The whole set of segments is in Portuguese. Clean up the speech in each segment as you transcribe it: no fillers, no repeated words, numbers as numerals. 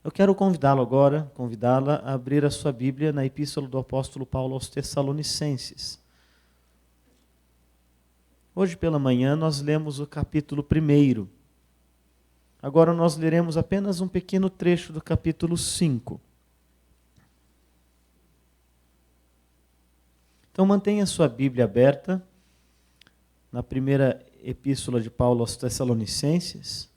Eu quero convidá-la a abrir a sua Bíblia na Epístola do Apóstolo Paulo aos Tessalonicenses. Hoje pela manhã nós lemos o capítulo 1. Agora nós leremos apenas um pequeno trecho do capítulo 5. Então mantenha a sua Bíblia aberta na primeira Epístola de Paulo aos Tessalonicenses.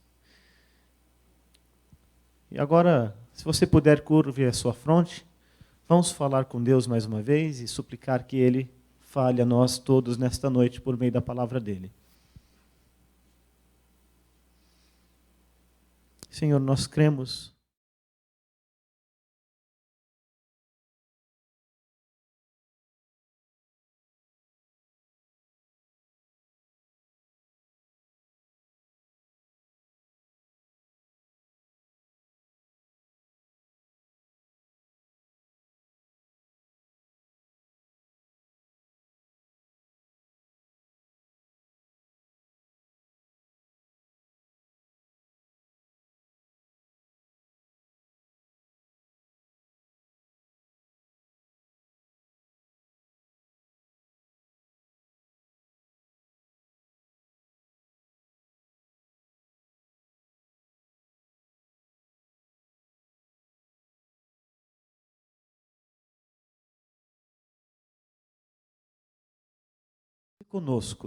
E agora, se você puder curvar a sua fronte, vamos falar com Deus mais uma vez e suplicar que Ele fale a nós todos nesta noite por meio da palavra dEle. Senhor, nós cremos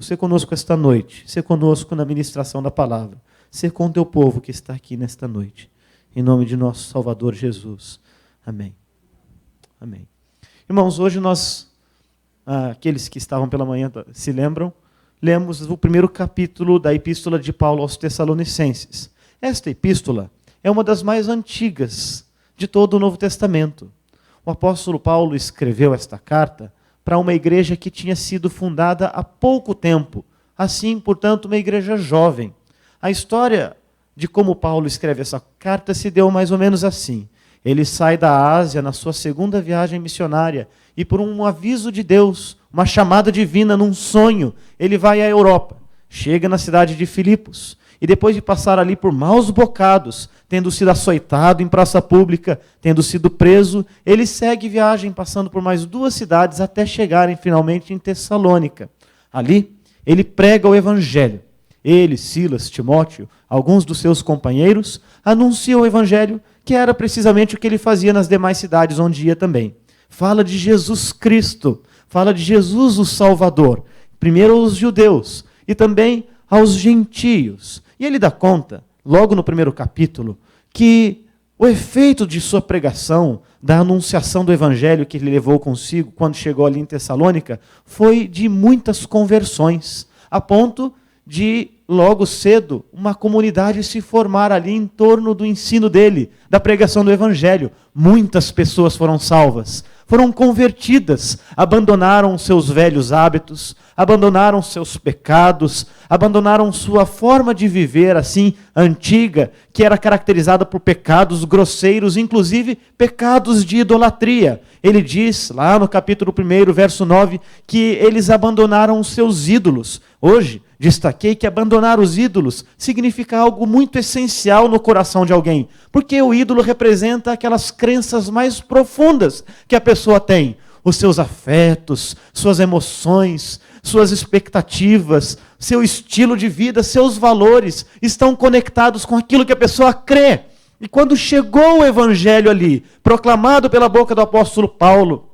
ser conosco esta noite, ser conosco na ministração da palavra, ser com o teu povo que está aqui nesta noite. Em nome de nosso Salvador Jesus. Amém. Amém. Irmãos, hoje nós, aqueles que estavam pela manhã se lembram, lemos o primeiro capítulo da Epístola de Paulo aos Tessalonicenses. Esta epístola é uma das mais antigas de todo o Novo Testamento. O apóstolo Paulo escreveu esta carta para uma igreja que tinha sido fundada há pouco tempo. Assim, portanto, uma igreja jovem. A história de como Paulo escreve essa carta se deu mais ou menos assim. Ele sai da Ásia na sua segunda viagem missionária e por um aviso de Deus, uma chamada divina num sonho, ele vai à Europa. Chega na cidade de Filipos e depois de passar ali por maus bocados, tendo sido açoitado em praça pública, tendo sido preso, ele segue viagem passando por mais 2 cidades até chegarem finalmente em Tessalônica. Ali, ele prega o evangelho. Ele, Silas, Timóteo, alguns dos seus companheiros, anunciam o evangelho, que era precisamente o que ele fazia nas demais cidades onde ia também. Fala de Jesus Cristo, fala de Jesus o Salvador, primeiro aos judeus e também aos gentios. E ele dá conta, logo no primeiro capítulo, que o efeito de sua pregação, da anunciação do evangelho que ele levou consigo quando chegou ali em Tessalônica, foi de muitas conversões, a ponto de, logo cedo, uma comunidade se formar ali em torno do ensino dele, da pregação do evangelho. Muitas pessoas foram salvas, foram convertidas, abandonaram seus velhos hábitos, abandonaram seus pecados, abandonaram sua forma de viver assim, antiga, que era caracterizada por pecados grosseiros, inclusive pecados de idolatria. Ele diz, lá no capítulo 1, verso 9, que eles abandonaram os seus ídolos. Hoje, destaquei que abandonar os ídolos significa algo muito essencial no coração de alguém, porque o ídolo representa aquelas crenças mais profundas que a pessoa tem, os seus afetos, suas emoções, suas expectativas, seu estilo de vida, seus valores estão conectados com aquilo que a pessoa crê. E quando chegou o evangelho ali, proclamado pela boca do apóstolo Paulo,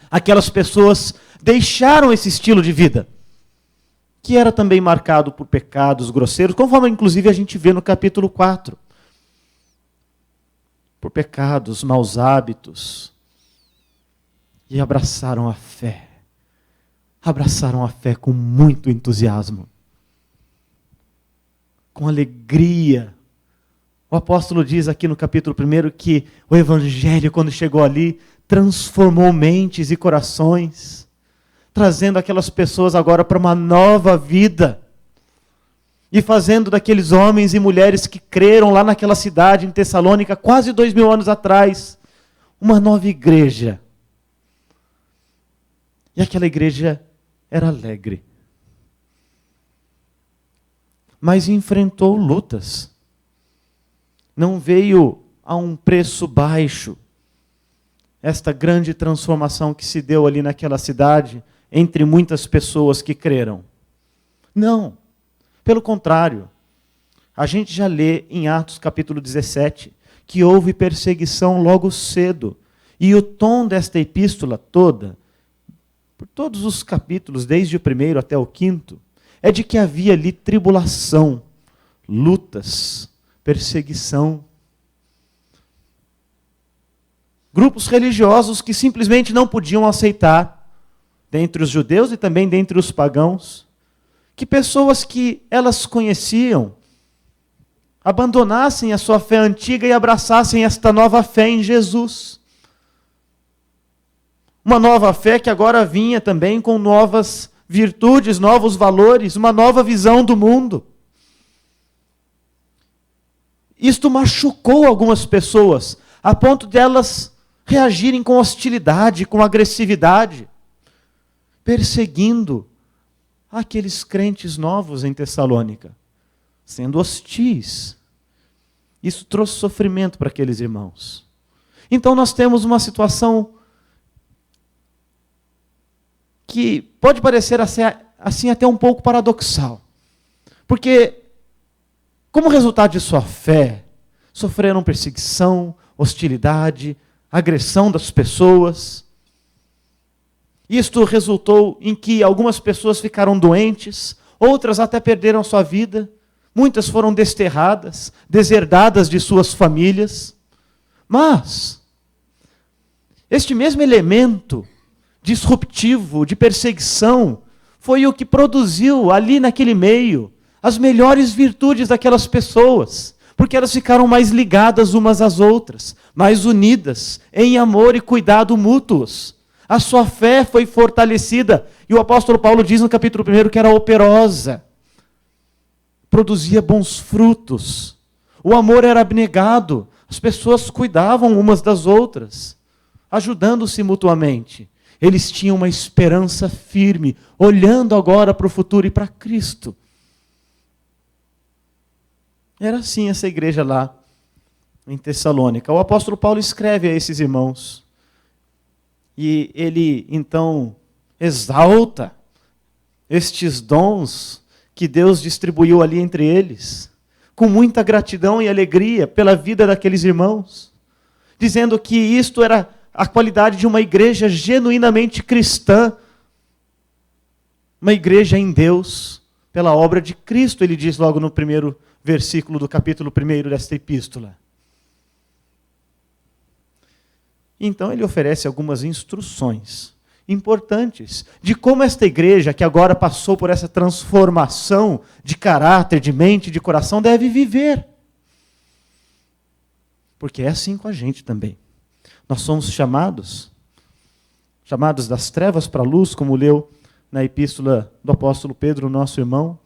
aquelas pessoas deixaram esse estilo de vida, que era também marcado por pecados grosseiros, conforme inclusive a gente vê no capítulo 4. Por pecados, maus hábitos. E abraçaram a fé. Abraçaram a fé com muito entusiasmo. Com alegria. O apóstolo diz aqui no capítulo 1 que o evangelho, quando chegou ali, transformou mentes e corações, trazendo aquelas pessoas agora para uma nova vida, e fazendo daqueles homens e mulheres que creram lá naquela cidade, em Tessalônica, quase 2000 anos atrás, uma nova igreja. E aquela igreja era alegre, mas enfrentou lutas. Não veio a um preço baixo esta grande transformação que se deu ali naquela cidade, entre muitas pessoas que creram. Não, pelo contrário. A gente já lê em Atos capítulo 17 que houve perseguição logo cedo. E o tom desta epístola toda, por todos os capítulos, desde o 1º até o 5º, é de que havia ali tribulação, lutas, perseguição. Grupos religiosos que simplesmente não podiam aceitar, dentre os judeus e também dentre os pagãos, que pessoas que elas conheciam abandonassem a sua fé antiga e abraçassem esta nova fé em Jesus. Uma nova fé que agora vinha também com novas virtudes, novos valores, uma nova visão do mundo. Isto machucou algumas pessoas, a ponto de elas reagirem com hostilidade, com agressividade, perseguindo aqueles crentes novos em Tessalônica, sendo hostis. Isso trouxe sofrimento para aqueles irmãos. Então nós temos uma situação que pode parecer assim até um pouco paradoxal. Porque, como resultado de sua fé, sofreram perseguição, hostilidade, agressão das pessoas. Isto resultou em que algumas pessoas ficaram doentes, outras até perderam sua vida, muitas foram desterradas, deserdadas de suas famílias. Mas este mesmo elemento disruptivo, de perseguição, foi o que produziu ali naquele meio as melhores virtudes daquelas pessoas, porque elas ficaram mais ligadas umas às outras, mais unidas em amor e cuidado mútuos. A sua fé foi fortalecida, e o apóstolo Paulo diz no capítulo 1 que era operosa, produzia bons frutos, o amor era abnegado, as pessoas cuidavam umas das outras, ajudando-se mutuamente. Eles tinham uma esperança firme, olhando agora para o futuro e para Cristo. Era assim essa igreja lá em Tessalônica. O apóstolo Paulo escreve a esses irmãos. E ele, então, exalta estes dons que Deus distribuiu ali entre eles, com muita gratidão e alegria pela vida daqueles irmãos, dizendo que isto era a qualidade de uma igreja genuinamente cristã, uma igreja em Deus, pela obra de Cristo, ele diz logo no primeiro versículo do capítulo 1 desta epístola. Então ele oferece algumas instruções importantes de como esta igreja, que agora passou por essa transformação de caráter, de mente, de coração, deve viver. Porque é assim com a gente também. Nós somos chamados das trevas para a luz, como leu na epístola do apóstolo Pedro, nosso irmão.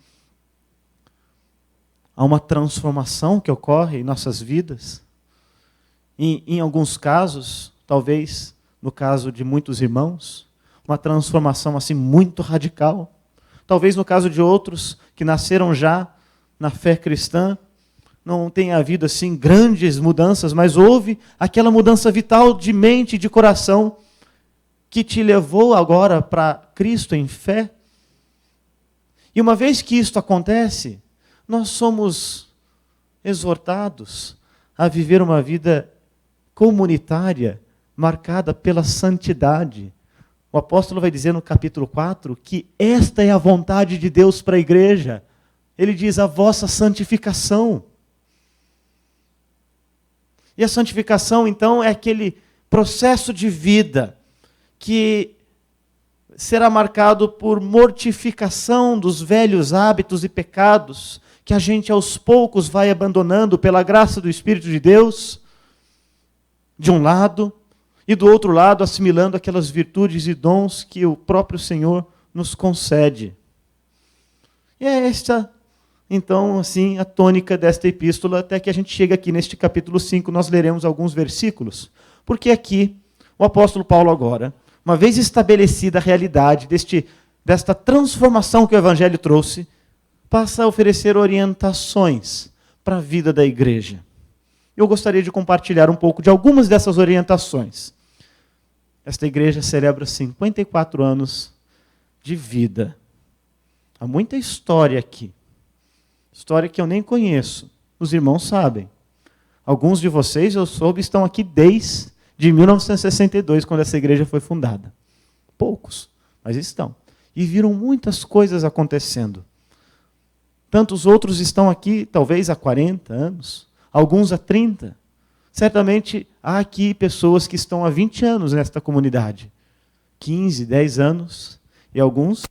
Há uma transformação que ocorre em nossas vidas. Em alguns casos, talvez no caso de muitos irmãos, uma transformação assim muito radical. Talvez no caso de outros que nasceram já na fé cristã, não tenha havido assim grandes mudanças, mas houve aquela mudança vital de mente e de coração que te levou agora para Cristo em fé. E uma vez que isto acontece, nós somos exortados a viver uma vida comunitária marcada pela santidade. O apóstolo vai dizer no capítulo 4 que esta é a vontade de Deus para a igreja. Ele diz a vossa santificação. E a santificação, então, é aquele processo de vida que será marcado por mortificação dos velhos hábitos e pecados que a gente aos poucos vai abandonando pela graça do Espírito de Deus, de um lado, e do outro lado assimilando aquelas virtudes e dons que o próprio Senhor nos concede. E é esta, então, assim, a tônica desta esta até que a gente chega aqui neste capítulo 5, nós leremos alguns versículos, porque aqui o apóstolo Paulo agora, uma vez estabelecida a realidade desta transformação que o Evangelho trouxe, passa a oferecer orientações para a vida da igreja. Eu gostaria de compartilhar um pouco de algumas dessas orientações. Esta igreja celebra 54 anos de vida. Há muita história aqui. História que eu nem conheço. Os irmãos sabem. Alguns de vocês, eu soube, estão aqui desde 1962, quando essa igreja foi fundada. Poucos, mas estão. E viram muitas coisas acontecendo. Tantos outros estão aqui, talvez há 40 anos, alguns há 30. Certamente há aqui pessoas que estão há 20 anos nesta comunidade. 15, 10 anos e alguns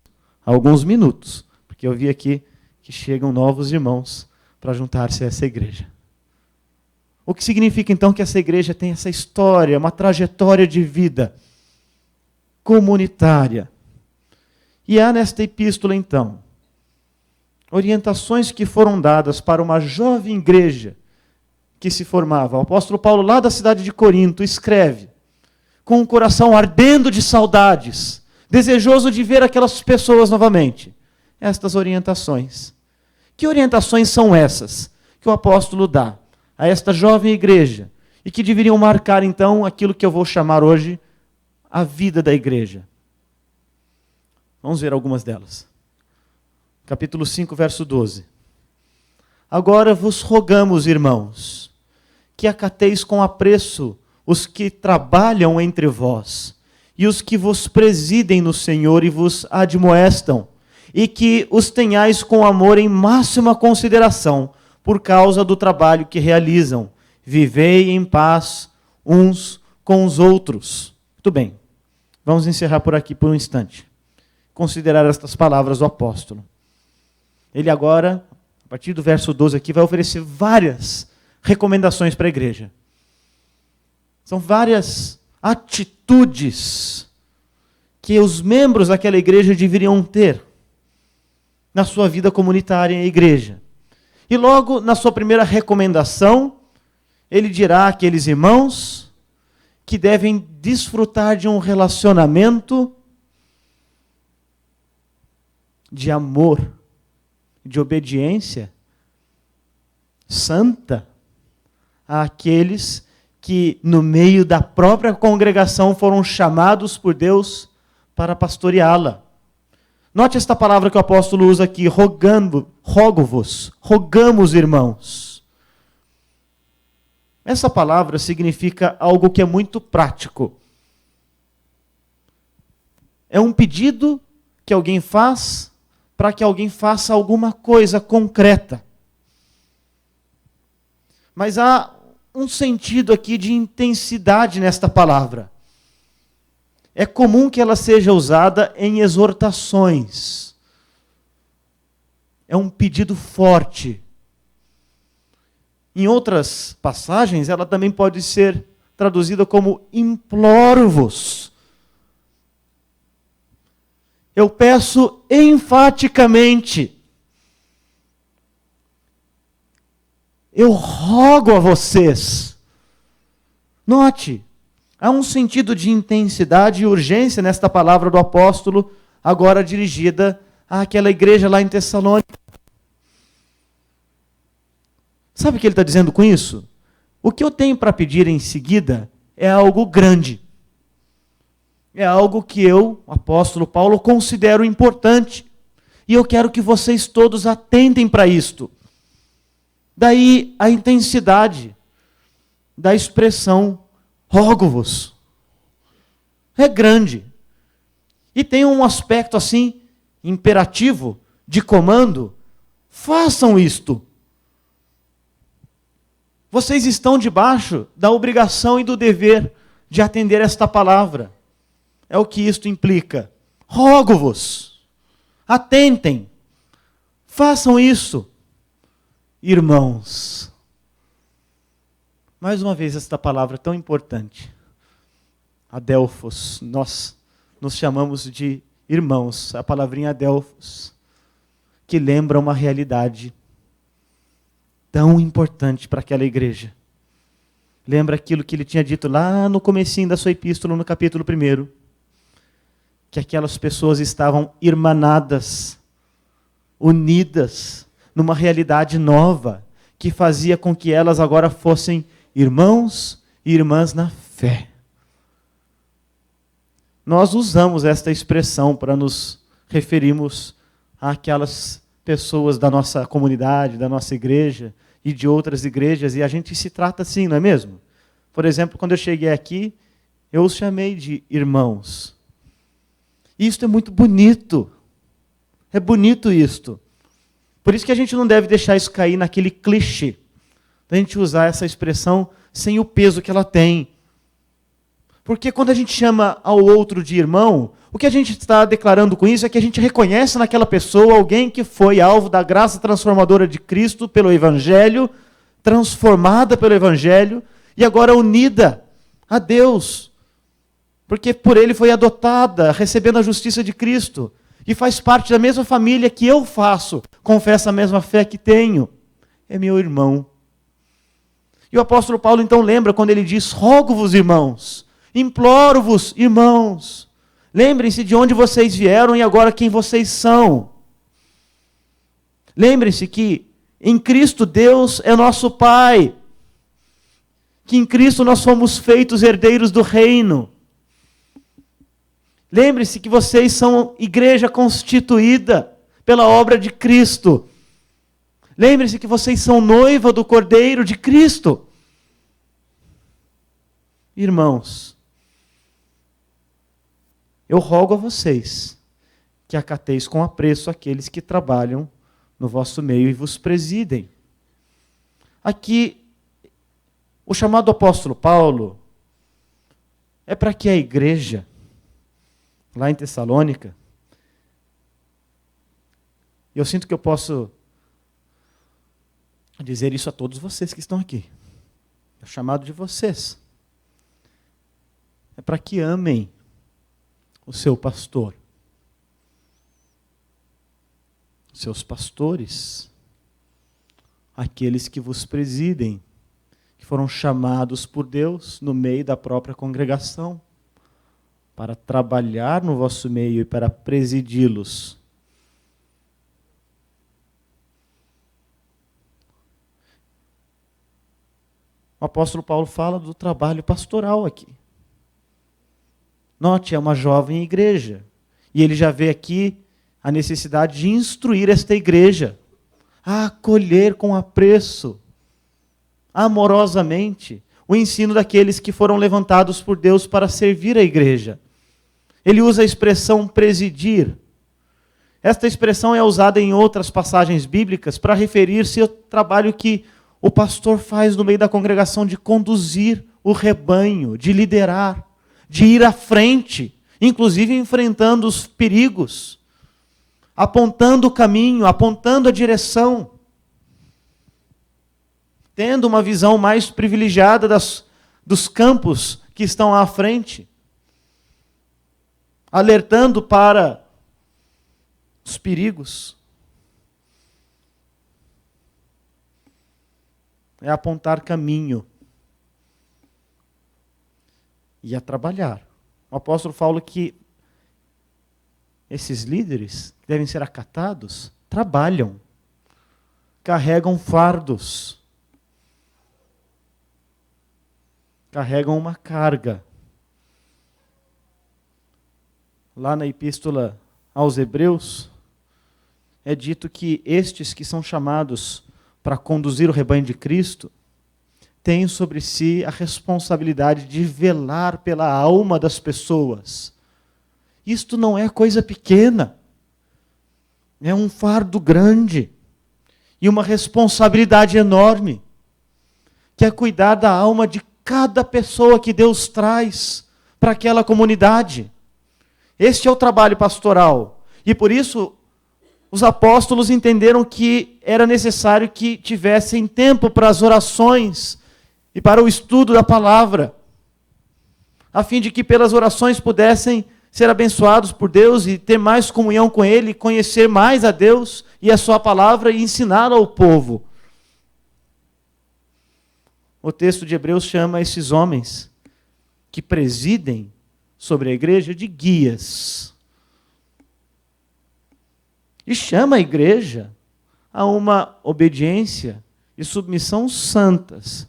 minutos. Porque eu vi aqui que chegam novos irmãos para juntar-se a essa igreja. O que significa então que essa igreja tem essa história, uma trajetória de vida comunitária. E há nesta epístola então orientações que foram dadas para uma jovem igreja que se formava. O apóstolo Paulo, lá da cidade de Corinto, escreve com o coração ardendo de saudades, desejoso de ver aquelas pessoas novamente. Estas orientações. Que orientações são essas que o apóstolo dá a esta jovem igreja e que deveriam marcar então aquilo que eu vou chamar hoje a vida da igreja? Vamos ver algumas delas. Capítulo 5, verso 12. Agora vos rogamos, irmãos, que acateis com apreço os que trabalham entre vós e os que vos presidem no Senhor e vos admoestam, e que os tenhais com amor em máxima consideração por causa do trabalho que realizam. Vivei em paz uns com os outros. Muito bem, vamos encerrar por aqui por um instante. Considerar estas palavras do apóstolo. Ele agora, a partir do verso 12 aqui, vai oferecer várias recomendações para a igreja. São várias atitudes que os membros daquela igreja deveriam ter na sua vida comunitária em igreja. E logo, na sua primeira recomendação, ele dirá àqueles irmãos que devem desfrutar de um relacionamento de amor, de obediência santa àqueles que no meio da própria congregação foram chamados por Deus para pastoreá-la. Note esta palavra que o apóstolo usa aqui, rogo-vos, rogamos, irmãos. Essa palavra significa algo que é muito prático. É um pedido que alguém faz para que alguém faça alguma coisa concreta. Mas há um sentido aqui de intensidade nesta palavra. É comum que ela seja usada em exortações. É um pedido forte. Em outras passagens, ela também pode ser traduzida como imploro-vos. Eu peço enfaticamente. Eu rogo a vocês. Note, há um sentido de intensidade e urgência nesta palavra do apóstolo, agora dirigida àquela igreja lá em Tessalônica. Sabe o que ele está dizendo com isso? O que eu tenho para pedir em seguida é algo grande. É algo que eu, apóstolo Paulo, considero importante. E eu quero que vocês todos atentem para isto. Daí a intensidade da expressão rogo-vos. É grande. E tem um aspecto assim, imperativo, de comando. Façam isto. Vocês estão debaixo da obrigação e do dever de atender esta palavra. É o que isto implica. Rogo-vos. Atentem. Façam isso. Irmãos. Mais uma vez esta palavra tão importante. Adelphos. Nós nos chamamos de irmãos. A palavrinha Adelphos. Que lembra uma realidade tão importante para aquela igreja. Lembra aquilo que ele tinha dito lá no comecinho da sua epístola, no capítulo 1. Que aquelas pessoas estavam irmanadas, unidas, numa realidade nova, que fazia com que elas agora fossem irmãos e irmãs na fé. Nós usamos esta expressão para nos referirmos àquelas pessoas da nossa comunidade, da nossa igreja e de outras igrejas, e a gente se trata assim, não é mesmo? Por exemplo, quando eu cheguei aqui, eu os chamei de irmãos. E isto é muito bonito. É bonito isto. Por isso que a gente não deve deixar isso cair naquele clichê. A gente usar essa expressão sem o peso que ela tem. Porque quando a gente chama ao outro de irmão, o que a gente está declarando com isso é que a gente reconhece naquela pessoa alguém que foi alvo da graça transformadora de Cristo pelo Evangelho, transformada pelo Evangelho, e agora unida a Deus. Porque por ele foi adotada, recebendo a justiça de Cristo. E faz parte da mesma família que eu faço, confessa a mesma fé que tenho. É meu irmão. E o apóstolo Paulo então lembra quando ele diz: rogo-vos, irmãos, imploro-vos, irmãos, lembrem-se de onde vocês vieram e agora quem vocês são. Lembrem-se que em Cristo Deus é nosso Pai, que em Cristo nós fomos feitos herdeiros do reino. Lembre-se que vocês são igreja constituída pela obra de Cristo. Lembre-se que vocês são noiva do Cordeiro de Cristo. Irmãos, eu rogo a vocês que acateis com apreço aqueles que trabalham no vosso meio e vos presidem. Aqui, o chamado apóstolo Paulo é para que a igreja, lá em Tessalônica, eu sinto que eu posso dizer isso a todos vocês que estão aqui. É o chamado de vocês. É para que amem o seu pastor, seus pastores, aqueles que vos presidem, que foram chamados por Deus no meio da própria congregação, para trabalhar no vosso meio e para presidi-los. O apóstolo Paulo fala do trabalho pastoral aqui. Note, é uma jovem igreja. E ele já vê aqui a necessidade de instruir esta igreja a acolher com apreço, amorosamente, o ensino daqueles que foram levantados por Deus para servir a igreja. Ele usa a expressão presidir. Esta expressão é usada em outras passagens bíblicas para referir-se ao trabalho que o pastor faz no meio da congregação de conduzir o rebanho, de liderar, de ir à frente, inclusive enfrentando os perigos, apontando o caminho, apontando a direção, tendo uma visão mais privilegiada dos campos que estão à frente, alertando para os perigos. É apontar caminho e a trabalhar. O apóstolo fala que esses líderes que devem ser acatados trabalham, carregam fardos, carregam uma carga. Lá na epístola aos Hebreus, é dito que estes que são chamados para conduzir o rebanho de Cristo têm sobre si a responsabilidade de velar pela alma das pessoas. Isto não é coisa pequena, é um fardo grande e uma responsabilidade enorme, que é cuidar da alma de cada pessoa que Deus traz para aquela comunidade. Este é o trabalho pastoral. E por isso, os apóstolos entenderam que era necessário que tivessem tempo para as orações e para o estudo da palavra, a fim de que pelas orações pudessem ser abençoados por Deus e ter mais comunhão com Ele, conhecer mais a Deus e a sua palavra e ensinar ao povo. O texto de Hebreus chama esses homens que presidem sobre a igreja de guias. E chama a igreja a uma obediência e submissão santas.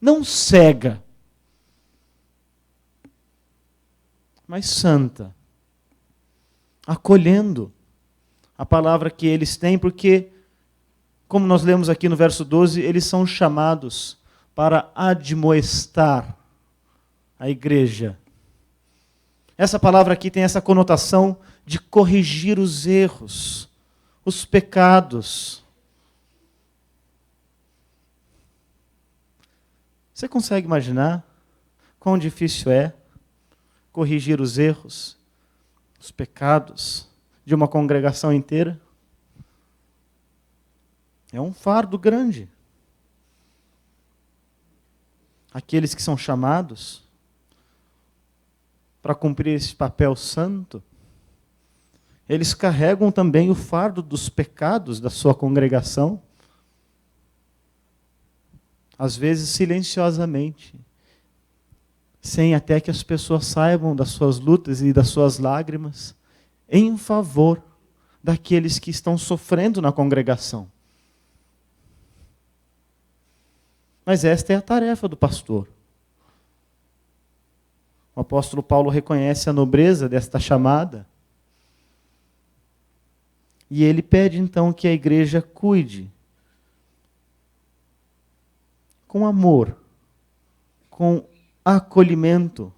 não cega, mas santa, acolhendo a palavra que eles têm, porque, como nós lemos aqui no verso 12, eles são chamados para admoestar a igreja. Essa palavra aqui tem essa conotação de corrigir os erros, os pecados. Você consegue imaginar quão difícil é corrigir os erros, os pecados de uma congregação inteira? É um fardo grande. Aqueles que são chamados para cumprir esse papel santo, eles carregam também o fardo dos pecados da sua congregação, às vezes silenciosamente, sem até que as pessoas saibam das suas lutas e das suas lágrimas, em favor daqueles que estão sofrendo na congregação. Mas esta é a tarefa do pastor. O apóstolo Paulo reconhece a nobreza desta chamada. E ele pede então que a igreja cuide com amor, com acolhimento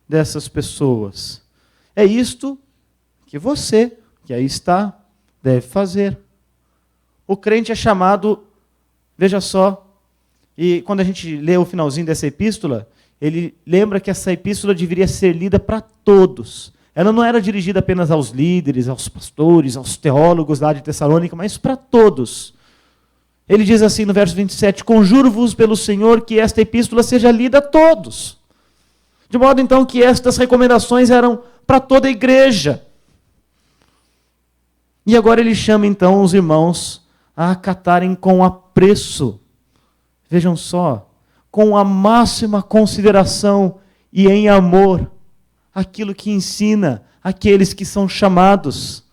dessas pessoas. É isto que você, que aí está, deve fazer. O crente é chamado, veja só, e quando a gente lê o finalzinho dessa epístola, ele lembra que essa epístola deveria ser lida para todos. Ela não era dirigida apenas aos líderes, aos pastores, aos teólogos lá de Tessalônica, mas para todos. Ele diz assim no verso 27, conjuro-vos pelo Senhor que esta epístola seja lida a todos. De modo então que estas recomendações eram para toda a igreja. E agora ele chama então os irmãos a acatarem com apreço. Vejam só, com a máxima consideração e em amor, aquilo que ensina aqueles que são chamados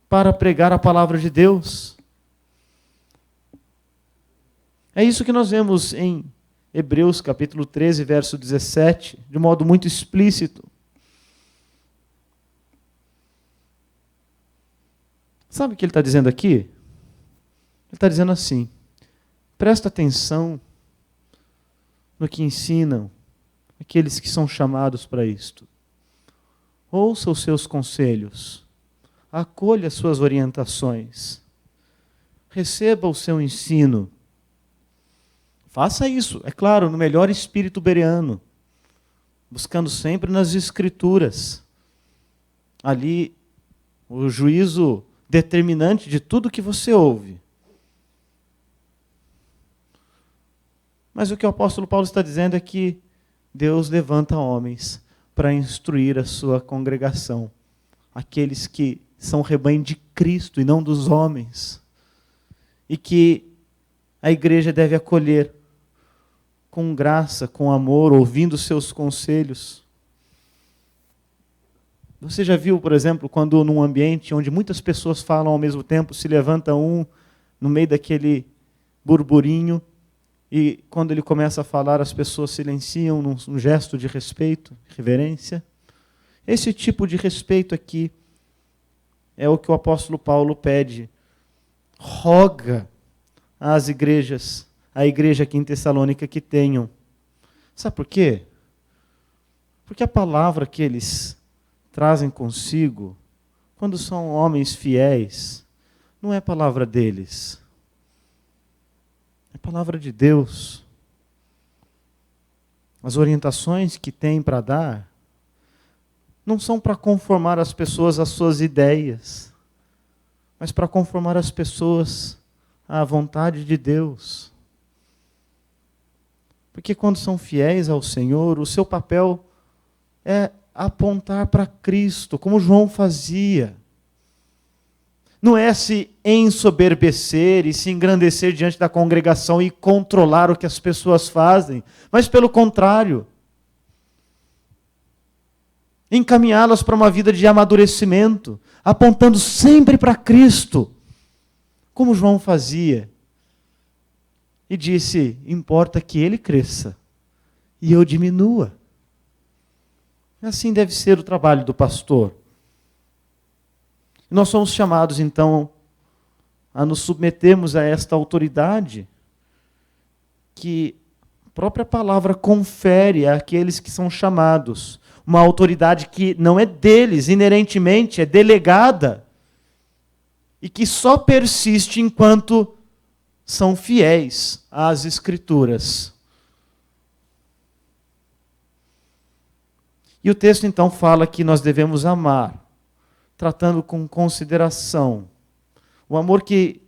para pregar a palavra de Deus. É isso que nós vemos em Hebreus capítulo 13, verso 17, de modo muito explícito. Sabe o que ele está dizendo aqui? Ele está dizendo assim, presta atenção no que ensinam aqueles que são chamados para isto. Ouça os seus conselhos, acolha as suas orientações, receba o seu ensino. Faça isso, é claro, no melhor espírito bereano, buscando sempre nas Escrituras. Ali, o juízo determinante de tudo que você ouve. Mas o que o apóstolo Paulo está dizendo é que Deus levanta homens para instruir a sua congregação, aqueles que são rebanho de Cristo e não dos homens, e que a igreja deve acolher com graça, com amor, ouvindo seus conselhos. Você já viu, por exemplo, quando num ambiente onde muitas pessoas falam ao mesmo tempo, se levanta um no meio daquele burburinho, e quando ele começa a falar, as pessoas silenciam num gesto de respeito, reverência? Esse tipo de respeito aqui é o que o apóstolo Paulo pede. Roga às igrejas, a igreja aqui em Tessalônica que tenham. Sabe por quê? Porque a palavra que eles trazem consigo, quando são homens fiéis, não é palavra deles. É palavra de Deus. As orientações que tem para dar não são para conformar as pessoas às suas ideias, mas para conformar as pessoas à vontade de Deus. Porque quando são fiéis ao Senhor, o seu papel é apontar para Cristo, como João fazia. Não é se ensoberbecer e se engrandecer diante da congregação e controlar o que as pessoas fazem, mas pelo contrário, encaminhá-las para uma vida de amadurecimento, apontando sempre para Cristo, como João fazia. e disse: importa que ele cresça e eu diminua. Assim deve ser o trabalho do pastor. Nós somos chamados, então, a nos submetermos a esta autoridade que a própria palavra confere àqueles que são chamados. Uma autoridade que não é deles, inerentemente, é delegada e que só persiste enquanto são fiéis às Escrituras. E o texto então fala que nós devemos amar, tratando com consideração. O amor que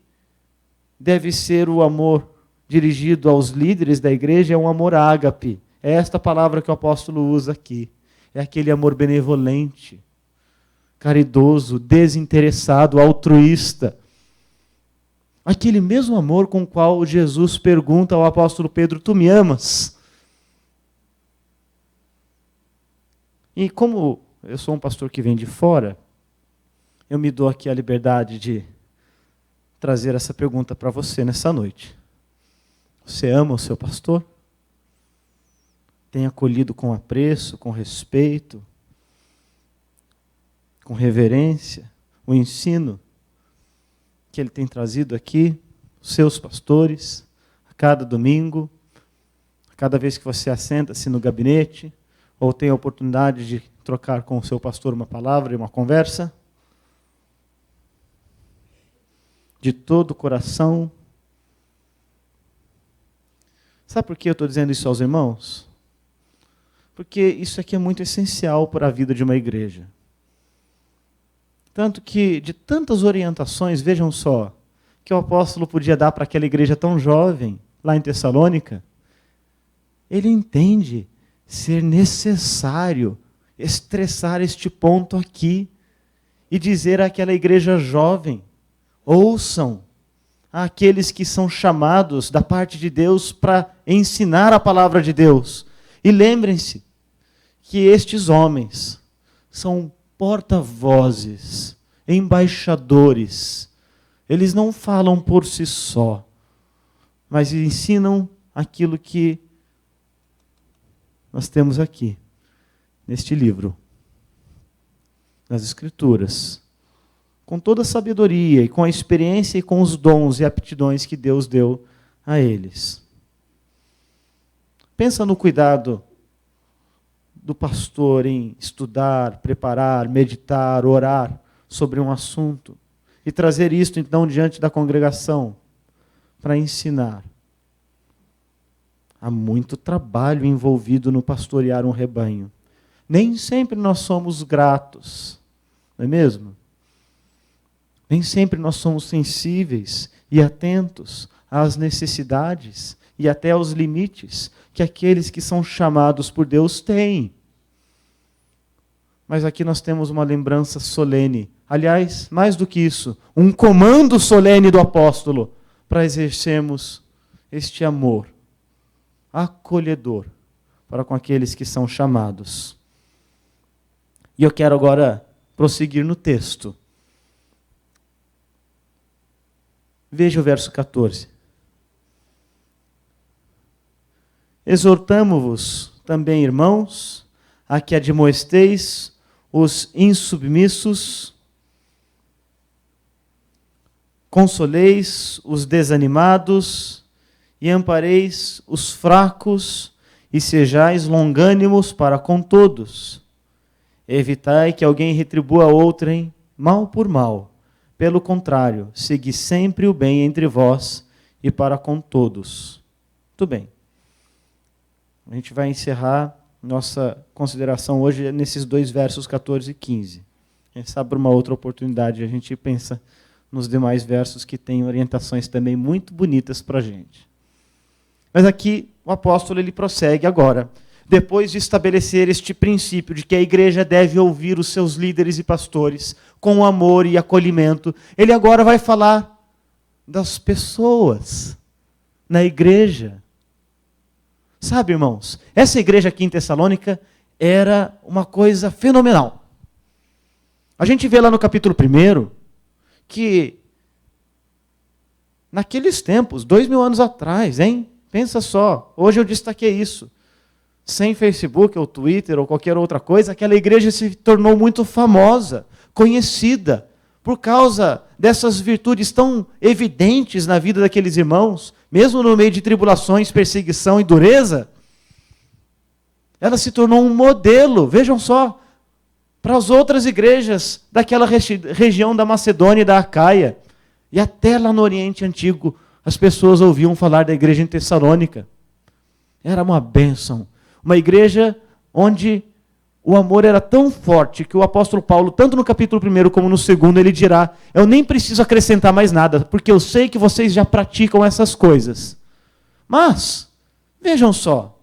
deve ser o amor dirigido aos líderes da igreja é um amor ágape. É esta palavra que o apóstolo usa aqui. É aquele amor benevolente, caridoso, desinteressado, altruísta. Aquele mesmo amor com o qual Jesus pergunta ao apóstolo Pedro: tu me amas? E como eu sou um pastor que vem de fora, eu me dou aqui a liberdade de trazer essa pergunta para você nessa noite. Você ama o seu pastor? Tem acolhido com apreço, com respeito, com reverência, o ensino que ele tem trazido aqui, os seus pastores, a cada domingo, a cada vez que você assenta-se no gabinete, ou tem a oportunidade de trocar com o seu pastor uma palavra e uma conversa? De todo o coração. Sabe por que eu estou dizendo isso aos irmãos? Porque isso aqui é muito essencial para a vida de uma igreja. Tanto que, de tantas orientações, vejam só, que o apóstolo podia dar para aquela igreja tão jovem, lá em Tessalônica, ele entende ser necessário estressar este ponto aqui e dizer àquela igreja jovem: ouçam àqueles que são chamados da parte de Deus para ensinar a palavra de Deus. E lembrem-se que estes homens são porta-vozes, embaixadores. Eles não falam por si só, mas ensinam aquilo que nós temos aqui, neste livro, nas Escrituras, com toda a sabedoria e com a experiência e com os dons e aptidões que Deus deu a eles. Pensa no cuidado do pastor em estudar, preparar, meditar, orar sobre um assunto e trazer isto então diante da congregação para ensinar. Há muito trabalho envolvido no pastorear um rebanho. Nem sempre nós somos gratos, não é mesmo? Nem sempre nós somos sensíveis e atentos às necessidades e até aos limites que aqueles que são chamados por Deus têm. Mas aqui nós temos uma lembrança solene. Aliás, mais do que isso, um comando solene do apóstolo para exercermos este amor acolhedor para com aqueles que são chamados. E eu quero agora prosseguir no texto. Veja o verso 14. Exortamo-vos também, irmãos, a que admoesteis os insubmissos, consoleis os desanimados e ampareis os fracos e sejais longânimos para com todos. Evitai que alguém retribua a outrem mal por mal. Pelo contrário, segui sempre o bem entre vós e para com todos. Muito bem. A gente vai encerrar nossa consideração hoje nesses dois versos 14 e 15. Quem sabe por uma outra oportunidade a gente pensa nos demais versos que têm orientações também muito bonitas para a gente. Mas aqui o apóstolo ele prossegue agora. Depois de estabelecer este princípio de que a igreja deve ouvir os seus líderes e pastores com amor e acolhimento, ele agora vai falar das pessoas na igreja. Sabe, irmãos, essa igreja aqui em Tessalônica era uma coisa fenomenal. A gente vê lá no capítulo 1 que Naqueles tempos, 2000 anos atrás, hein? Pensa só, hoje eu destaquei isso. Sem Facebook ou Twitter ou qualquer outra coisa, aquela igreja se tornou muito famosa, conhecida, por causa dessas virtudes tão evidentes na vida daqueles irmãos, mesmo no meio de tribulações, perseguição e dureza. Ela se tornou um modelo, vejam só, para as outras igrejas daquela região da Macedônia e da Acaia. E até lá no Oriente Antigo, as pessoas ouviam falar da igreja em Tessalônica. Era uma bênção. Uma igreja onde o amor era tão forte que o apóstolo Paulo, tanto no capítulo 1 como no 2, ele dirá: eu nem preciso acrescentar mais nada, porque eu sei que vocês já praticam essas coisas. Mas, vejam só,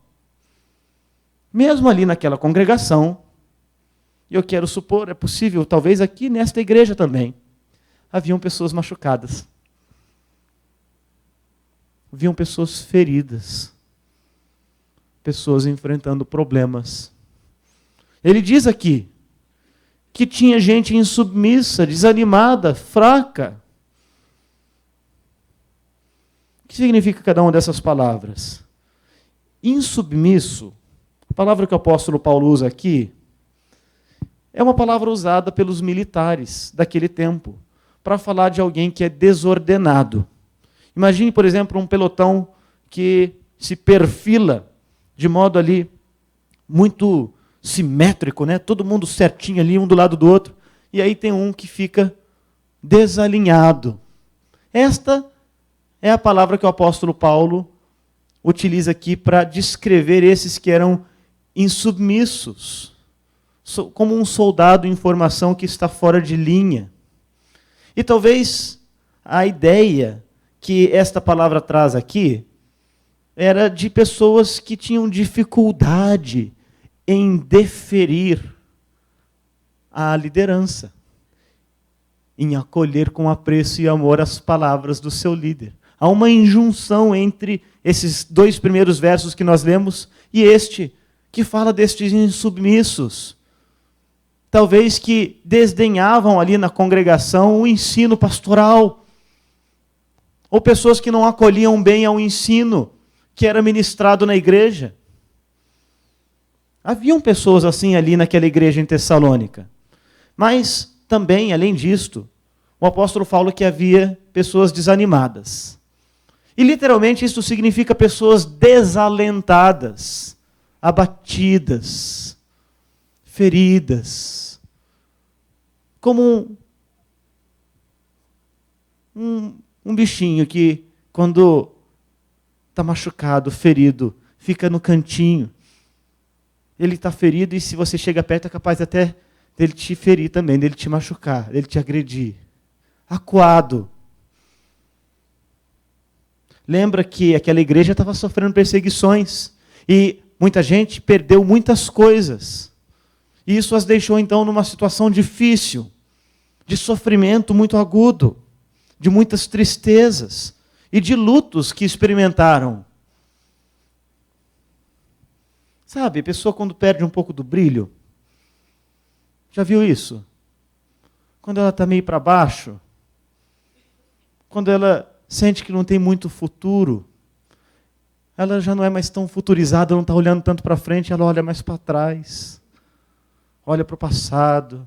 mesmo ali naquela congregação, eu quero supor, é possível, talvez aqui nesta igreja também, haviam pessoas machucadas. Haviam pessoas feridas. Pessoas enfrentando problemas. Ele diz aqui que tinha gente insubmissa, desanimada, fraca. O que significa cada uma dessas palavras? Insubmisso, a palavra que o apóstolo Paulo usa aqui, é uma palavra usada pelos militares daquele tempo, para falar de alguém que é desordenado. Imagine, por exemplo, um pelotão que se perfila de modo ali muito simétrico, né? Todo mundo certinho ali, um do lado do outro, e aí tem um que fica desalinhado. Esta é a palavra que o apóstolo Paulo utiliza aqui para descrever esses que eram insubmissos, como um soldado em formação que está fora de linha. E talvez a ideia que esta palavra traz aqui era de pessoas que tinham dificuldade em deferir à liderança, em acolher com apreço e amor as palavras do seu líder. Há uma injunção entre esses 2 primeiros versos que nós lemos e este, que fala destes insubmissos. Talvez que desdenhavam ali na congregação o ensino pastoral, ou pessoas que não acolhiam bem ao ensino que era ministrado na igreja. Haviam pessoas assim ali naquela igreja em Tessalônica. Mas também, além disto, o apóstolo fala que havia pessoas desanimadas. E literalmente isso significa pessoas desalentadas, abatidas, feridas, como um bichinho que, quando está machucado, ferido, fica no cantinho. Ele está ferido e se você chega perto é capaz até dele te ferir também, dele te machucar, dele te agredir. Acuado. Lembra que aquela igreja estava sofrendo perseguições e muita gente perdeu muitas coisas. E isso as deixou então numa situação difícil, de sofrimento muito agudo, de muitas tristezas e de lutos que experimentaram. Sabe, a pessoa quando perde um pouco do brilho, já viu isso? Quando ela está meio para baixo, quando ela sente que não tem muito futuro, ela já não é mais tão futurizada, não está olhando tanto para frente, ela olha mais para trás, olha para o passado,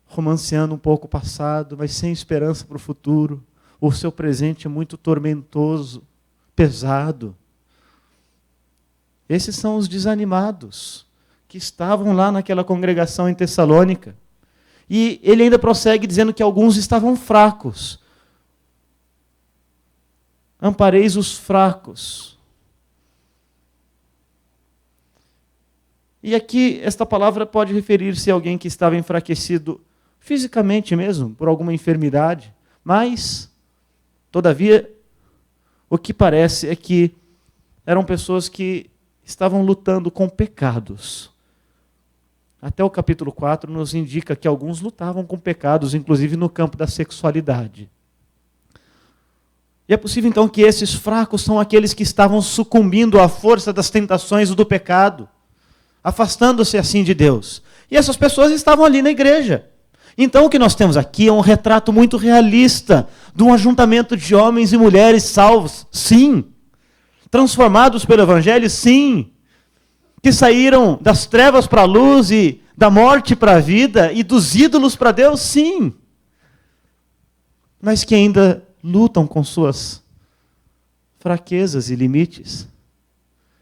romanceando um pouco o passado, mas sem esperança para o futuro. O seu presente é muito tormentoso, pesado. Esses são os desanimados que estavam lá naquela congregação em Tessalônica. E ele ainda prossegue dizendo que alguns estavam fracos. Ampareis os fracos. E aqui esta palavra pode referir-se a alguém que estava enfraquecido fisicamente mesmo, por alguma enfermidade, mas, todavia, o que parece é que eram pessoas que estavam lutando com pecados. Até o capítulo 4 nos indica que alguns lutavam com pecados, inclusive no campo da sexualidade. E é possível então que esses fracos são aqueles que estavam sucumbindo à força das tentações do pecado, afastando-se assim de Deus. E essas pessoas estavam ali na igreja. Então o que nós temos aqui é um retrato muito realista de um ajuntamento de homens e mulheres salvos, sim. Transformados pelo Evangelho, sim. Que saíram das trevas para a luz e da morte para a vida e dos ídolos para Deus, sim. Mas que ainda lutam com suas fraquezas e limites.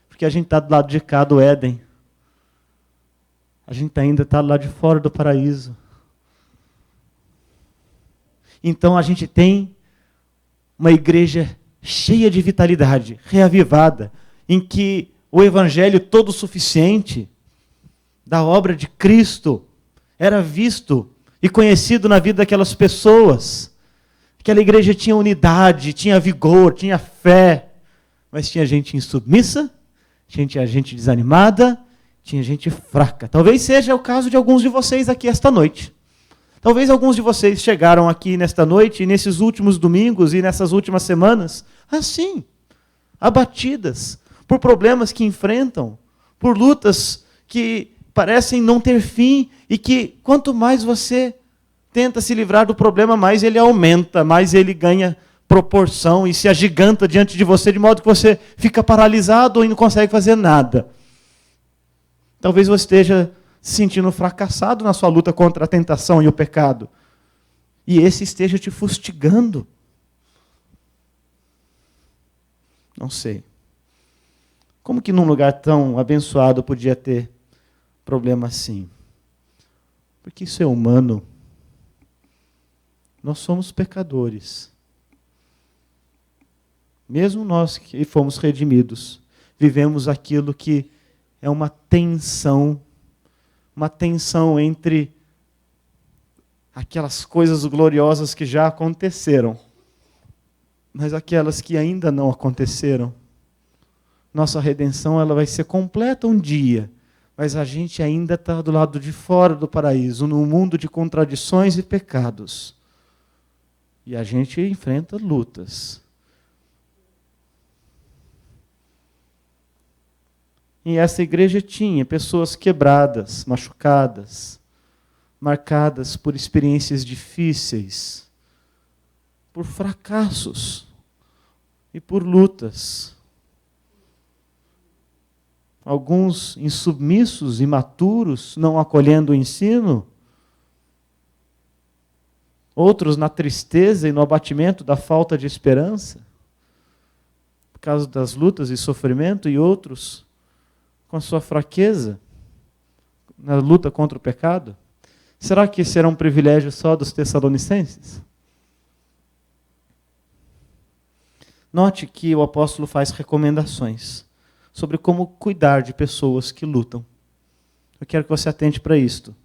Porque a gente está do lado de cá do Éden. A gente ainda está do lado de fora do paraíso. Então a gente tem uma igreja cheia de vitalidade, reavivada, em que o evangelho todo suficiente da obra de Cristo era visto e conhecido na vida daquelas pessoas. Aquela igreja tinha unidade, tinha vigor, tinha fé, mas tinha gente insubmissa, tinha gente desanimada, tinha gente fraca. Talvez seja o caso de alguns de vocês aqui esta noite. Talvez alguns de vocês chegaram aqui nesta noite, e nesses últimos domingos e nessas últimas semanas, assim, abatidas por problemas que enfrentam, por lutas que parecem não ter fim, e que quanto mais você tenta se livrar do problema, mais ele aumenta, mais ele ganha proporção e se agiganta diante de você, de modo que você fica paralisado e não consegue fazer nada. Talvez você esteja se sentindo fracassado na sua luta contra a tentação e o pecado. E esse esteja te fustigando. Não sei. Como que num lugar tão abençoado podia ter problema assim? Porque isso é humano. Nós somos pecadores. Mesmo nós que fomos redimidos, vivemos aquilo que é uma tensão entre aquelas coisas gloriosas que já aconteceram, mas aquelas que ainda não aconteceram. Nossa redenção ela vai ser completa um dia, mas a gente ainda está do lado de fora do paraíso, num mundo de contradições e pecados. E a gente enfrenta lutas. E essa igreja tinha pessoas quebradas, machucadas, marcadas por experiências difíceis, por fracassos e por lutas. Alguns insubmissos, imaturos, não acolhendo o ensino. Outros na tristeza e no abatimento da falta de esperança, por causa das lutas e sofrimento, e outros com a sua fraqueza, na luta contra o pecado? Será que será um privilégio só dos Tessalonicenses? Note que o apóstolo faz recomendações sobre como cuidar de pessoas que lutam. Eu quero que você atente para isto.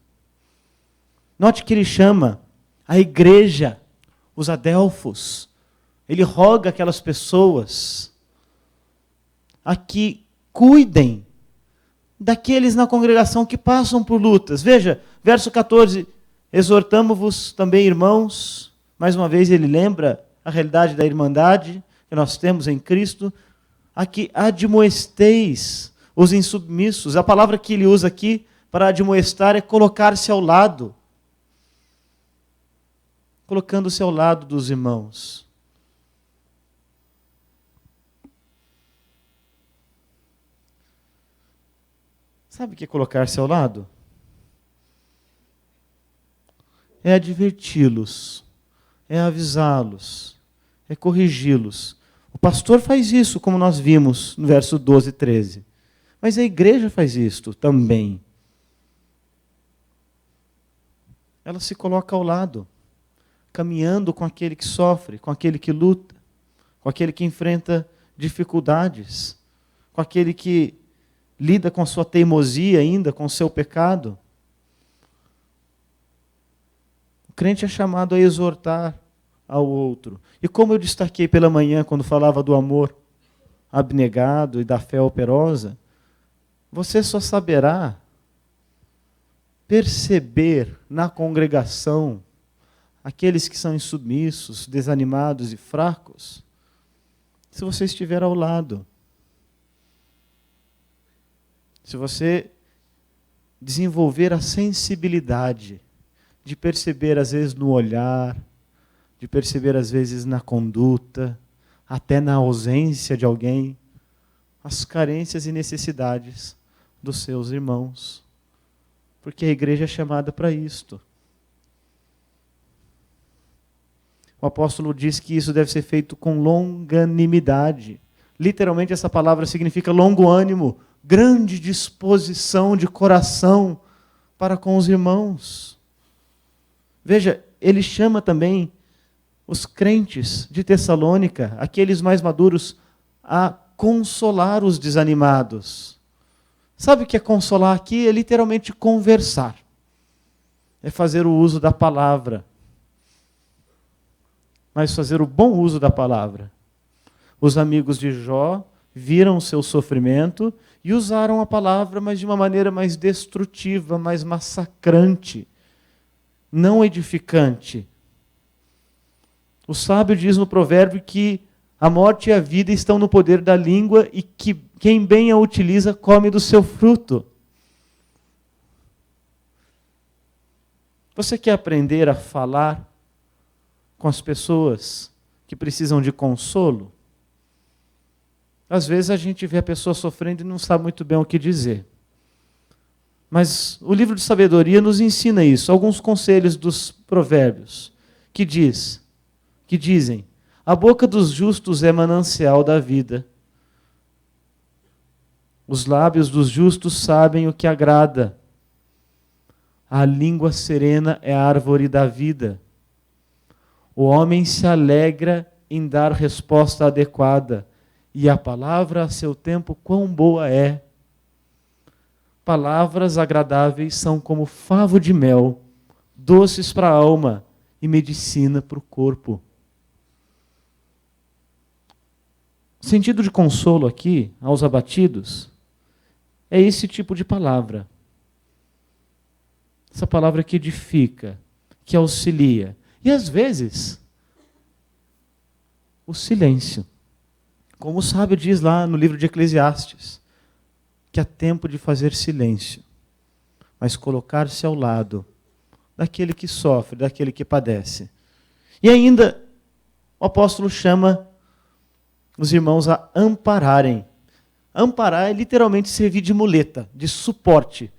Note que ele chama a igreja, os adelfos, ele roga aquelas pessoas a que cuidem daqueles na congregação que passam por lutas. Veja, verso 14, exortamo-vos também, irmãos, mais uma vez ele lembra a realidade da irmandade que nós temos em Cristo, a que admoesteis os insubmissos. A palavra que ele usa aqui para admoestar é colocar-se ao lado. Colocando-se ao lado dos irmãos. Sabe o que é colocar-se ao lado? É adverti-los, é avisá-los, é corrigi-los. O pastor faz isso, como nós vimos no verso 12 e 13. Mas a igreja faz isto também. Ela se coloca ao lado, caminhando com aquele que sofre, com aquele que luta, com aquele que enfrenta dificuldades, com aquele que lida com sua teimosia ainda, com o seu pecado. O crente é chamado a exortar ao outro. E como eu destaquei pela manhã, quando falava do amor abnegado e da fé operosa, você só saberá perceber na congregação aqueles que são insubmissos, desanimados e fracos, se você estiver ao lado. Se você desenvolver a sensibilidade de perceber às vezes no olhar, de perceber às vezes na conduta, até na ausência de alguém, as carências e necessidades dos seus irmãos. Porque a igreja é chamada para isto. O apóstolo diz que isso deve ser feito com longanimidade. Literalmente essa palavra significa longo ânimo, grande disposição de coração para com os irmãos. Veja, ele chama também os crentes de Tessalônica, aqueles mais maduros, a consolar os desanimados. Sabe o que é consolar aqui? É literalmente conversar. É fazer o uso da palavra. Mas fazer o bom uso da palavra. Os amigos de Jó viram o seu sofrimento e usaram a palavra, mas de uma maneira mais destrutiva, mais massacrante, não edificante. O sábio diz no provérbio que a morte e a vida estão no poder da língua e que quem bem a utiliza come do seu fruto. Você quer aprender a falar com as pessoas que precisam de consolo? Às vezes a gente vê a pessoa sofrendo e não sabe muito bem o que dizer. Mas o livro de sabedoria nos ensina isso, alguns conselhos dos provérbios, que dizem, a boca dos justos é manancial da vida. Os lábios dos justos sabem o que agrada. A língua serena é a árvore da vida. O homem se alegra em dar resposta adequada, e a palavra a seu tempo quão boa é. Palavras agradáveis são como favo de mel, doces para a alma e medicina para o corpo. O sentido de consolo aqui, aos abatidos, é esse tipo de palavra. Essa palavra que edifica, que auxilia. E às vezes, o silêncio. Como o sábio diz lá no livro de Eclesiastes, que há tempo de fazer silêncio, mas colocar-se ao lado daquele que sofre, daquele que padece. E ainda, o apóstolo chama os irmãos a ampararem. Amparar é literalmente servir de muleta, de suporte.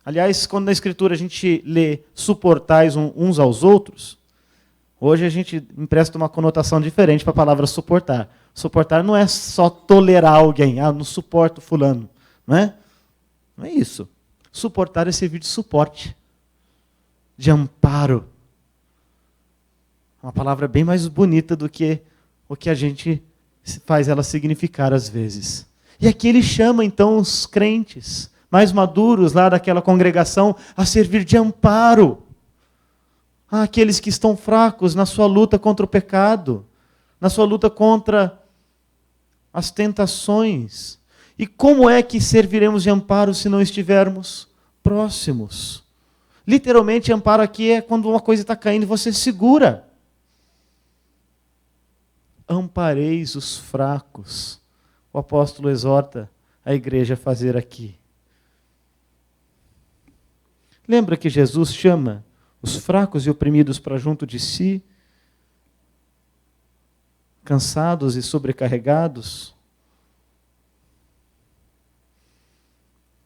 Aliás, quando na Escritura a gente lê suportais uns aos outros, hoje a gente empresta uma conotação diferente para a palavra suportar. Suportar não é só tolerar alguém, não suporto fulano. Não é? Não é isso. Suportar é servir de suporte, de amparo. Uma palavra bem mais bonita do que o que a gente faz ela significar às vezes. E aqui ele chama então os crentes mais maduros lá daquela congregação a servir de amparo àqueles que estão fracos na sua luta contra o pecado, na sua luta contra as tentações. E como é que serviremos de amparo se não estivermos próximos? Literalmente, amparo aqui é quando uma coisa está caindo e você segura. Ampareis os fracos. O apóstolo exorta a igreja a fazer aqui. Lembra que Jesus chama os fracos e oprimidos para junto de si, cansados e sobrecarregados?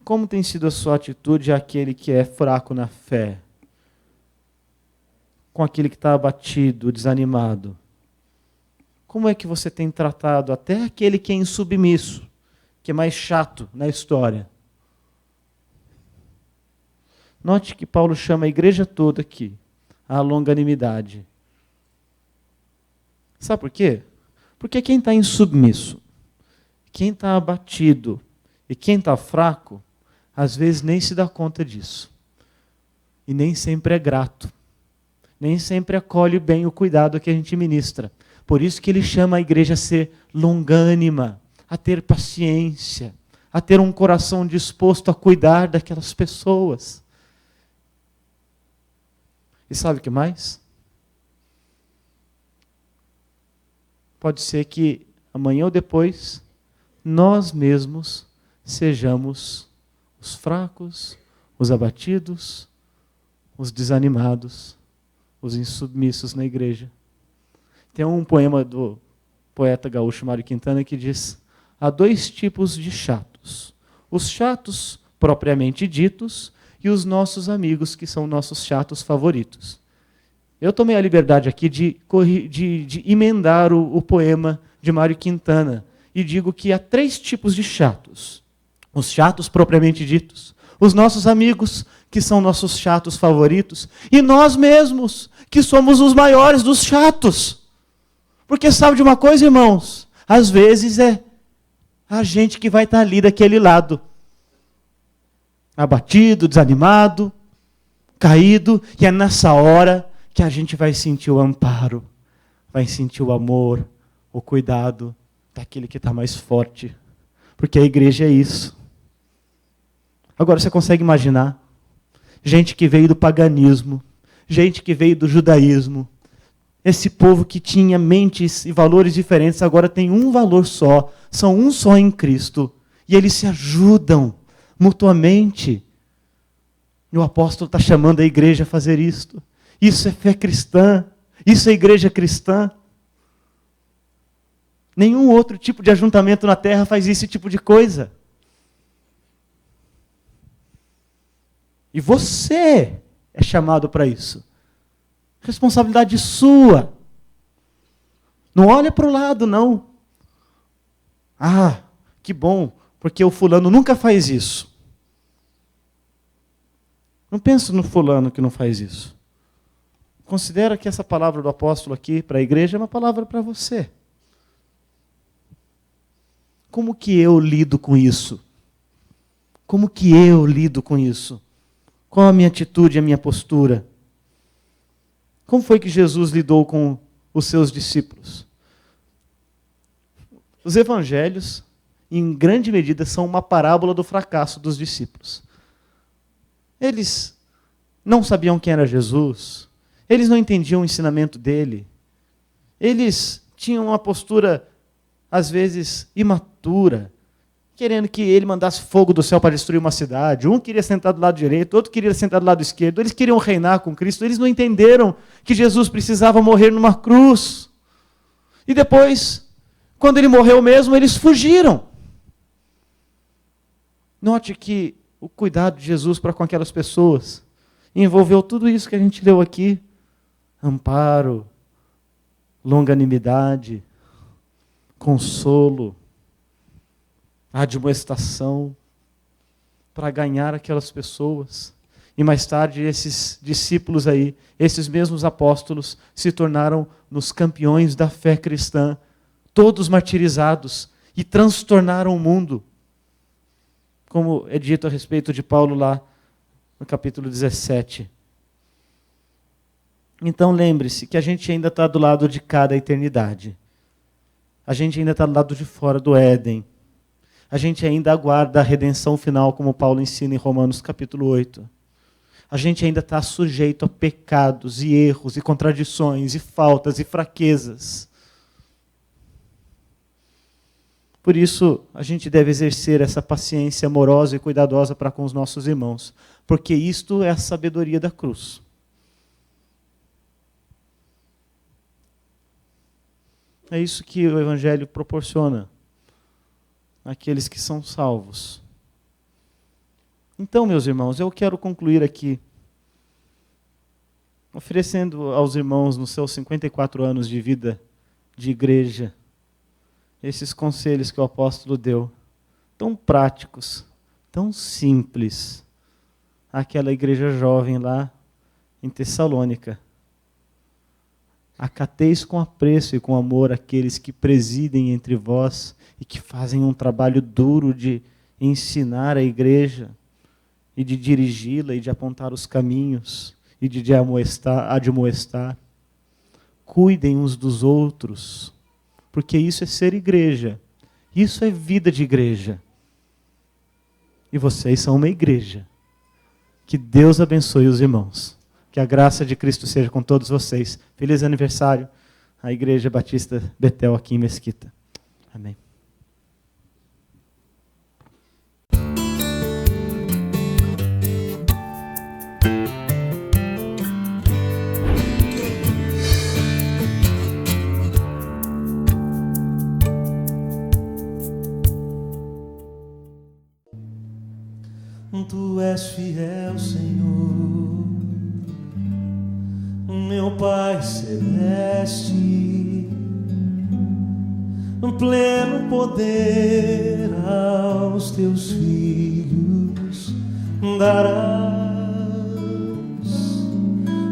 Como tem sido a sua atitude àquele que é fraco na fé? Com aquele que está abatido, desanimado? Como é que você tem tratado até aquele que é insubmisso, que é mais chato na história? Note que Paulo chama a igreja toda aqui à longanimidade. Sabe por quê? Porque quem está insubmisso, quem está abatido e quem está fraco, às vezes nem se dá conta disso. E nem sempre é grato. Nem sempre acolhe bem o cuidado que a gente ministra. Por isso que ele chama a igreja a ser longânima, a ter paciência, a ter um coração disposto a cuidar daquelas pessoas. E sabe o que mais? Pode ser que amanhã ou depois nós mesmos sejamos os fracos, os abatidos, os desanimados, os insubmissos na igreja. Tem um poema do poeta gaúcho Mário Quintana que diz: há dois tipos de chatos. Os chatos propriamente ditos e os nossos amigos, que são nossos chatos favoritos. Eu tomei a liberdade aqui de emendar o poema de Mário Quintana e digo que há três tipos de chatos. Os chatos propriamente ditos, os nossos amigos, que são nossos chatos favoritos, e nós mesmos, que somos os maiores dos chatos. Porque sabe de uma coisa, irmãos? Às vezes é a gente que vai estar ali daquele lado, abatido, desanimado, caído, e é nessa hora que a gente vai sentir o amparo, vai sentir o amor, o cuidado daquele que está mais forte. Porque a igreja é isso. Agora você consegue imaginar? Gente que veio do paganismo, gente que veio do judaísmo, esse povo que tinha mentes e valores diferentes, agora tem um valor só, são um só em Cristo, e eles se ajudam mutuamente. E o apóstolo está chamando a igreja a fazer isto. Isso é fé cristã, isso é igreja cristã. Nenhum outro tipo de ajuntamento na terra faz esse tipo de coisa. E você é chamado para isso. Responsabilidade sua. Não olha para o lado, não. Ah, que bom, porque o fulano nunca faz isso. Não pensa no fulano que não faz isso. Considera que essa palavra do apóstolo aqui para a igreja é uma palavra para você. Como que eu lido com isso? Como que eu lido com isso? Qual a minha atitude, a minha postura? Como foi que Jesus lidou com os seus discípulos? Os evangelhos, em grande medida, são uma parábola do fracasso dos discípulos. Eles não sabiam quem era Jesus, eles não entendiam o ensinamento dele, eles tinham uma postura, às vezes, imatura, querendo que ele mandasse fogo do céu para destruir uma cidade. Um queria sentar do lado direito, outro queria sentar do lado esquerdo. Eles queriam reinar com Cristo. Eles não entenderam que Jesus precisava morrer numa cruz. E depois, quando ele morreu mesmo, eles fugiram. Note que o cuidado de Jesus para com aquelas pessoas envolveu tudo isso que a gente leu aqui. Amparo, longanimidade, consolo, admoestação, para ganhar aquelas pessoas. E mais tarde esses discípulos aí, esses mesmos apóstolos, se tornaram nos campeões da fé cristã, todos martirizados, e transtornaram o mundo. Como é dito a respeito de Paulo lá no capítulo 17. Então lembre-se que a gente ainda está do lado de cada eternidade. A gente ainda está do lado de fora do Éden. A gente ainda aguarda a redenção final, como Paulo ensina em Romanos capítulo 8. A gente ainda está sujeito a pecados e erros e contradições e faltas e fraquezas. Por isso, a gente deve exercer essa paciência amorosa e cuidadosa para com os nossos irmãos, porque isto é a sabedoria da cruz. É isso que o Evangelho proporciona àqueles que são salvos. Então, meus irmãos, eu quero concluir aqui, oferecendo aos irmãos, nos seus 54 anos de vida de igreja, esses conselhos que o apóstolo deu, tão práticos, tão simples, àquela igreja jovem lá em Tessalônica. Acateis com apreço e com amor aqueles que presidem entre vós e que fazem um trabalho duro de ensinar a igreja e de dirigi-la e de apontar os caminhos e de admoestar. Cuidem uns dos outros, porque isso é ser igreja, isso é vida de igreja. E vocês são uma igreja. Que Deus abençoe os irmãos. Que a graça de Cristo seja com todos vocês. Feliz aniversário à Igreja Batista Betel aqui em Mesquita. Amém. Tu és fiel, Senhor, meu Pai celeste, pleno poder aos teus filhos darás.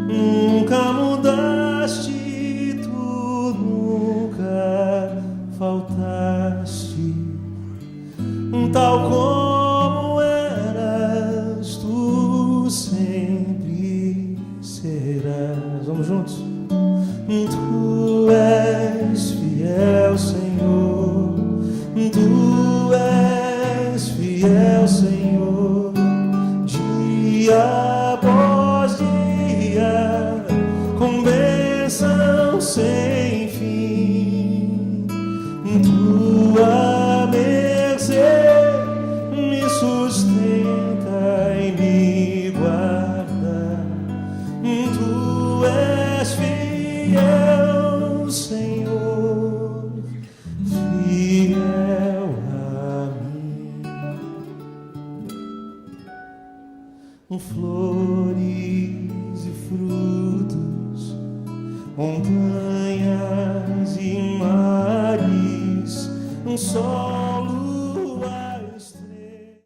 Nunca mudaste, tu nunca faltaste, tal como eras, tu sempre serás. Vamos juntos? Tu és fiel, Senhor, tu és fiel, Senhor, dia após dia, com bênção sem fim. Tua mercê me sustenta e me guarda. Tu és fiel, Senhor, fiel a mim. Flor